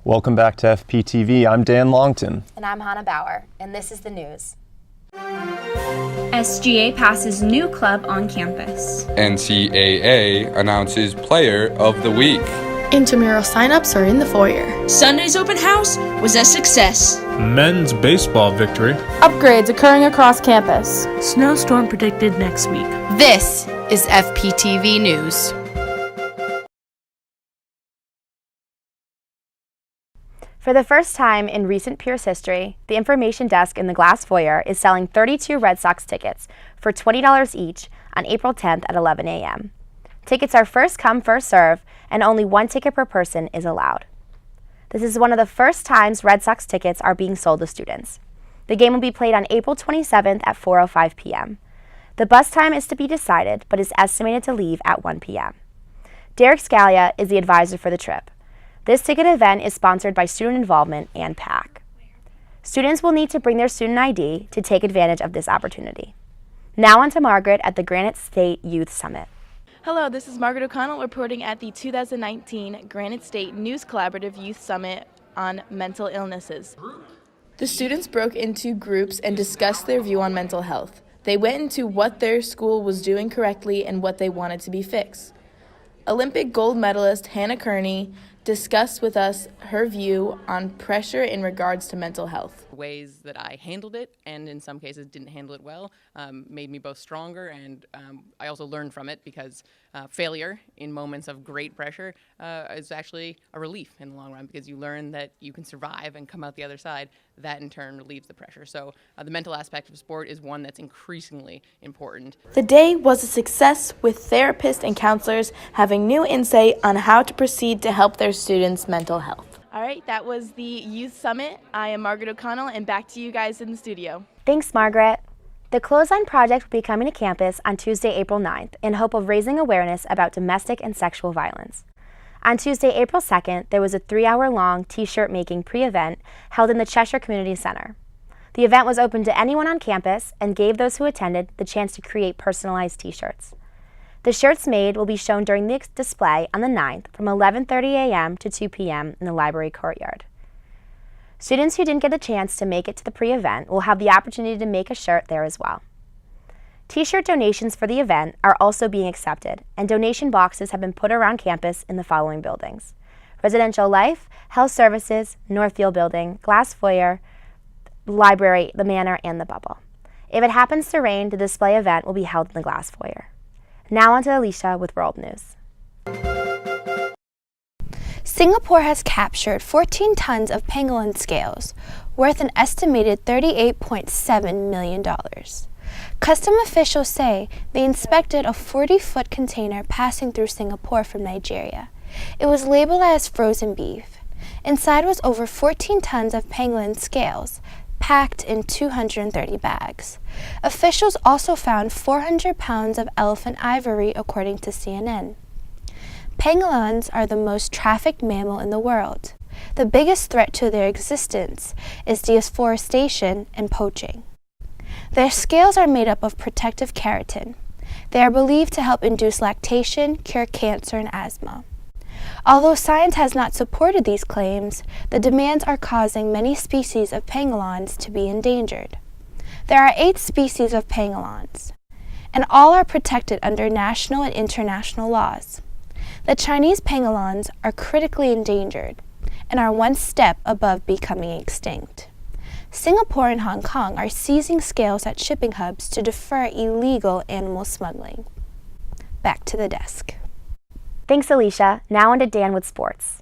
Welcome back to FPTV. I'm Dan Longtin. And I'm Hanna Bauer, and this is the news. SGA passes new club on campus. NCAA announces Player of the Week. Intramural signups are in the foyer. Sunday's open house was a success. Men's baseball victory. Upgrades occurring across campus. Snowstorm predicted next week. This is FPTV News. For the first time in recent Pierce history, the information desk in the glass foyer is selling 32 Red Sox tickets for $20 each on April 10th at 11 a.m. Tickets are first come, first serve, and only one ticket per person is allowed. This is one of the first times Red Sox tickets are being sold to students. The game will be played on April 27th at 4:05 p.m. The bus time is to be decided, but is estimated to leave at 1 p.m. Derek Scalia is the advisor for the trip. This ticket event is sponsored by Student Involvement and PAC. Students will need to bring their student ID to take advantage of this opportunity. Now on to Margaret at the Granite State Youth Summit. Hello, this is Margaret O'Connell reporting at the 2019 Granite State News Collaborative Youth Summit on mental illnesses. The students broke into groups and discussed their view on mental health. They went into what their school was doing correctly and what they wanted to be fixed. Olympic gold medalist Hanna discussed with us her view on pressure in regards to mental health. Ways that I handled it, and in some cases didn't handle it well, made me both stronger, and I also learned from it because failure in moments of great pressure is actually a relief in the long run, because you learn that you can survive and come out the other side. That in turn relieves the pressure. So the mental aspect of sport is one that's increasingly important. The day was a success, with therapists and counselors having new insight on how to proceed to help their students' mental health. All right, that was the Youth Summit. I am Margaret O'Connell, and back to you guys in the studio. Thanks, Margaret. The Clothesline Project will be coming to campus on Tuesday, April 9th, in hope of raising awareness about domestic and sexual violence. On Tuesday, April 2nd, there was a 3-hour-long t-shirt making pre-event held in the Cheshire Community Center. The event was open to anyone on campus and gave those who attended the chance to create personalized t-shirts. The shirts made will be shown during the display on the 9th from 11:30 a.m. to 2 p.m. in the library courtyard. Students who didn't get the chance to make it to the pre-event will have the opportunity to make a shirt there as well. T-shirt donations for the event are also being accepted, and donation boxes have been put around campus in the following buildings: Residential Life, Health Services, Northfield Building, Glass Foyer, Library, the Manor, and the Bubble. If it happens to rain, the display event will be held in the Glass Foyer. Now on to Alisha with World News. Singapore has captured 14 tons of pangolin scales, worth an estimated $38.7 million. Custom officials say they inspected a 40-foot container passing through Singapore from Nigeria. It was labeled as frozen beef. Inside was over 14 tons of pangolin scales, packed in 230 bags. Officials also found 400 pounds of elephant ivory, according to CNN. Pangolins are the most trafficked mammal in the world. The biggest threat to their existence is deforestation and poaching. Their scales are made up of protective keratin. They are believed to help induce lactation, cure cancer, and asthma. Although science has not supported these claims, the demands are causing many species of pangolins to be endangered. There are 8 species of pangolins, and all are protected under national and international laws. The Chinese pangolins are critically endangered and are one step above becoming extinct. Singapore and Hong Kong are seizing scales at shipping hubs to deter illegal animal smuggling. Back to the desk. Thanks, Alisha. Now on to Dan with sports.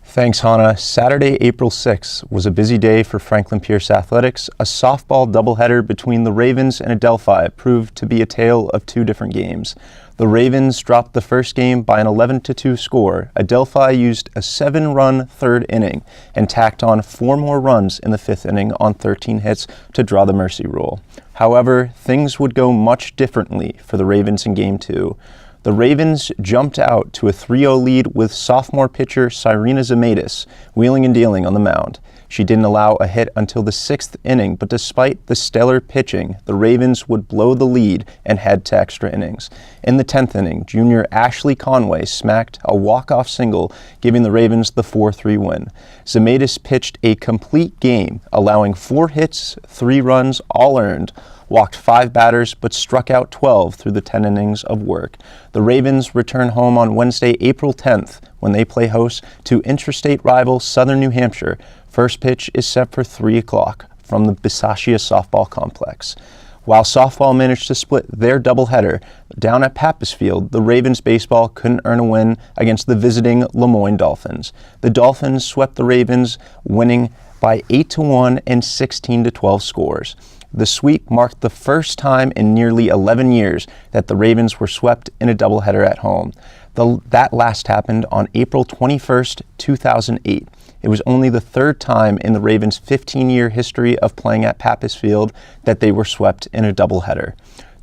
Thanks, Hanna. Saturday, April 6th was a busy day for Franklin Pierce Athletics. A softball doubleheader between the Ravens and Adelphi proved to be a tale of 2 different games. The Ravens dropped the first game by an 11-2 score. Adelphi used a 7-run third inning and tacked on 4 more runs in the 5th inning on 13 hits to draw the mercy rule. However, things would go much differently for the Ravens in Game 2. The Ravens jumped out to a 3-0 lead with sophomore pitcher Sirena Zemaitis wheeling and dealing on the mound. She didn't allow a hit until the 6th inning, but despite the stellar pitching, the Ravens would blow the lead and head to extra innings. In the 10th inning, junior Ashley Conway smacked a walk-off single, giving the Ravens the 4-3 win. Zemaitis pitched a complete game, allowing 4 hits, 3 runs, all earned, walked 5 batters, but struck out 12 through the 10 innings of work. The Ravens return home on Wednesday, April 10th, when they play host to interstate rival Southern New Hampshire. First pitch is set for 3 o'clock from the Bisaccia softball complex. While softball managed to split their doubleheader down at Pappas Field, the Ravens baseball couldn't earn a win against the visiting Lemoyne Dolphins. The Dolphins swept the Ravens, winning by 8-1 and 16-12 scores. The sweep marked the first time in nearly 11 years that the Ravens were swept in a doubleheader at home. That last happened on April 21st, 2008. It was only the 3rd time in the Ravens' 15-year history of playing at Pappas Field that they were swept in a doubleheader.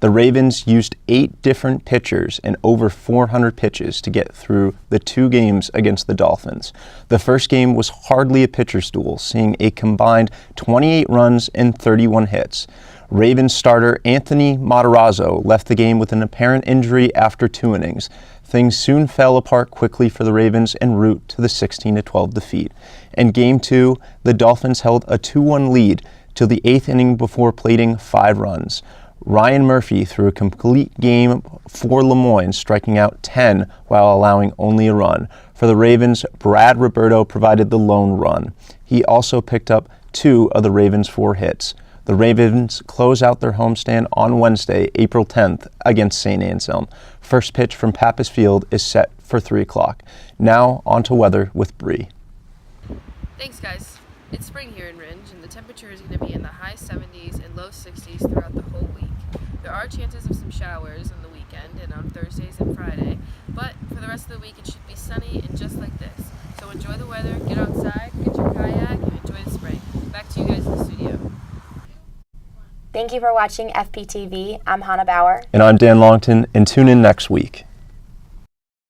The Ravens used 8 different pitchers and over 400 pitches to get through the 2 games against the Dolphins. The first game was hardly a pitcher's duel, seeing a combined 28 runs and 31 hits. Ravens starter Anthony Matarazzo left the game with an apparent injury after 2 innings. Things soon fell apart quickly for the Ravens en route to the 16-12 defeat. In Game 2, the Dolphins held a 2-1 lead till the 8th inning before plating 5 runs. Ryan Murphy threw a complete game for Lemoyne, striking out 10 while allowing only a run. For the Ravens, Brad Roberto provided the lone run. He also picked up 2 of the Ravens' 4 hits. The Ravens close out their homestand on Wednesday, April 10th, against SaintCeil. First pitch from Pappas Field is set for 3 o'clock. Now, on to weather with Bri. Thanks, guys. It's spring here in Ringe, and the temperature is going to be in the high 70s and low 60s throughout the whole week. There are chances of some showers on the weekend and on Thursdays and Friday, but for the rest of the week it should be sunny and just like this. So enjoy the weather, get outside, get your kayak, and enjoy the spring. Back to you guys in the studio. Thank you for watching FPTV. I'm Hanna Bauer. And I'm Dan Longtin, and tune in next week.